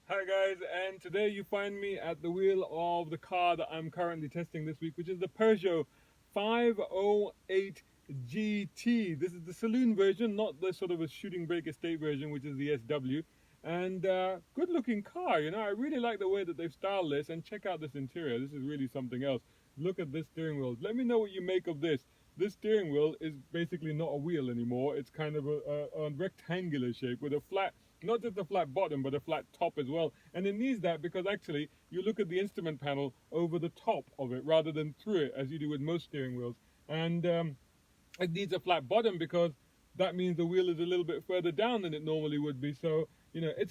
Hi guys, and today you find me at the wheel of the car that I'm currently testing this week, which is the Peugeot 508 GT. This is the saloon version, not the sort of a shooting brake estate version, which is the SW. And good looking car, you know, I really like the way that they've styled this, and check out this interior. This is really something else. Look at this steering wheel. Let me know what you make of this. This steering wheel is basically not a wheel anymore. It's kind of a rectangular shape with a flat, not just a flat bottom, but a flat top as well. And it needs that because actually you look at the instrument panel over the top of it rather than through it, as you do with most steering wheels. And it needs a flat bottom because that means the wheel is a little bit further down than it normally would be. So, you know, it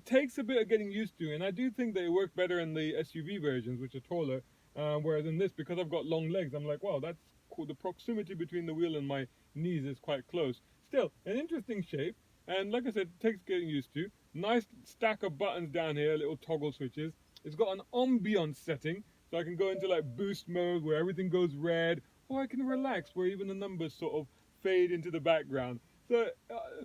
takes a bit of getting used to. And I do think they work better in the SUV versions, which are taller. Whereas in this, because I've got long legs, I'm like, wow, that's cool. The proximity between the wheel and my knees is quite close. Still, an interesting shape. And like I said, it takes getting used to. Nice stack of buttons down here, little toggle switches. It's got an ambiance setting, so I can go into like boost mode where everything goes red, or I can relax where even the numbers sort of fade into the background. So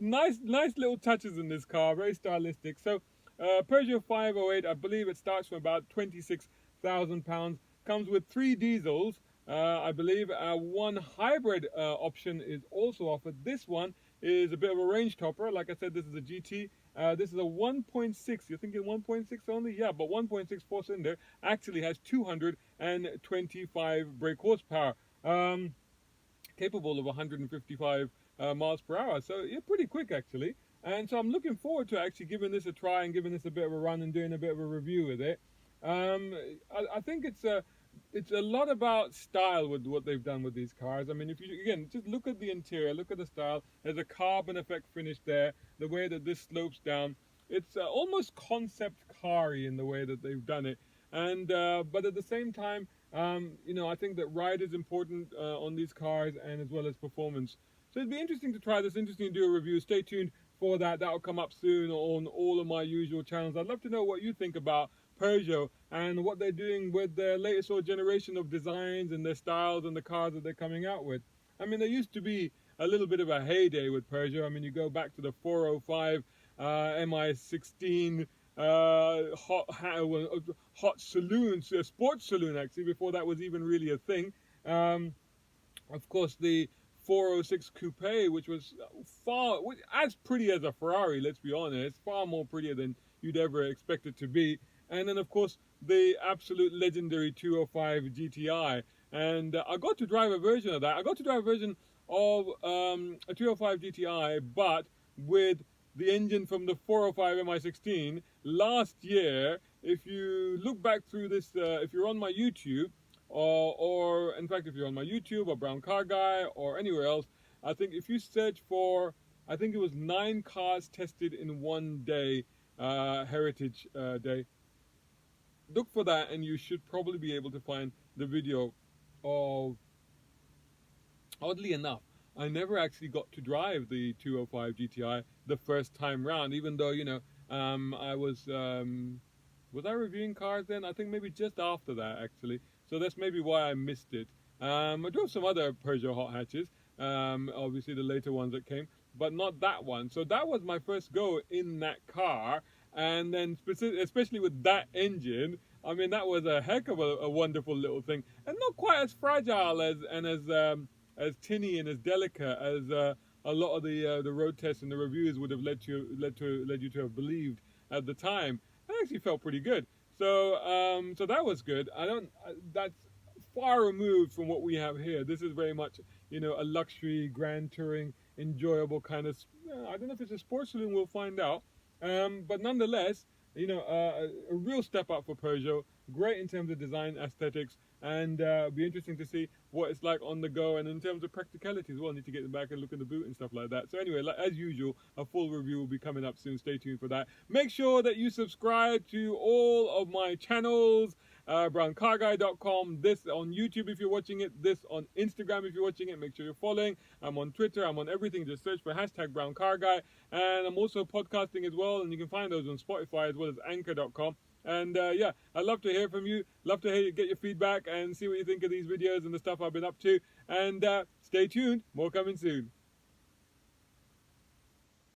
nice little touches in this car, very stylistic. So Peugeot 508, I believe it starts from about £26,000. Comes with 3 diesels. I believe one hybrid option is also offered. This one is a bit of a range topper. Like I said, this is a GT. This is a 1.6. You're thinking 1.6 only? Yeah, but 1.6 4-cylinder actually has 225 brake horsepower, capable of 155 miles per hour. So yeah, pretty quick actually. And so I'm looking forward to actually giving this a try and giving this a bit of a run and doing a bit of a review with it. I think it's a lot about style with what they've done with these cars. I mean, if you again just look at the interior, look at the style. There's a carbon effect finish there. The way that this slopes down, it's almost concept car-y in the way that they've done it. And but at the same time, you know, I think that ride is important on these cars, and as well as performance. So it'd be interesting to try this. Interesting to do a review. Stay tuned for that. That'll come up soon on all of my usual channels. I'd love to know what you think about Peugeot and what they're doing with their latest sort of generation of designs and their styles and the cars that they're coming out with. I mean, there used to be a little bit of a heyday with Peugeot. I mean, you go back to the 405 MI16 hot saloon, sports saloon actually, before that was even really a thing. Of course, the 406 coupe, which was as pretty as a Ferrari, let's be honest, far more prettier than you'd ever expect it to be. And then, of course, the absolute legendary 205 GTI. And I got to drive a version of that. I got to drive a version of a 205 GTI, but with the engine from the 405 MI16 last year. If you look back through this, if you're on my YouTube, or in fact, if you're on my YouTube or Brown Car Guy or anywhere else, I think if you search for, I think it was 9 cars tested in one day, Heritage Day. Look for that and you should probably be able to find the video of, oddly enough, I never actually got to drive the 205 GTI the first time round, even though, you know, I was I reviewing cars then? I think maybe just after that actually. So that's maybe why I missed it. I drove some other Peugeot hot hatches, obviously the later ones that came, but not that one. So that was my first go in that car. And then especially with that engine, I mean, that was a heck of a wonderful little thing, and not quite as fragile as tinny and as delicate as a lot of the road tests and the reviews would have led you to have believed at the time. It actually felt pretty good. So so that was good. That's far removed from what we have here. This is very much, you know, a luxury, grand touring, enjoyable kind of. I don't know if it's a sports saloon. We'll find out. But nonetheless, you know, a real step up for Peugeot. Great in terms of design, aesthetics, and it'll be interesting to see what it's like on the go, and in terms of practicality as well. I need to get back and look in the boot and stuff like that. So anyway, like, as usual, a full review will be coming up soon. Stay tuned for that. Make sure that you subscribe to all of my channels. browncarguy.com, this on YouTube if you're watching it, this on Instagram if you're watching it. Make sure you're following. I'm on Twitter, I'm on everything. Just search for #BrownCarGuy. And I'm also podcasting as well, and you can find those on Spotify as well as anchor.com. And yeah, I'd love to hear from you. Love to get your feedback and see what you think of these videos and the stuff I've been up to. And stay tuned, more coming soon.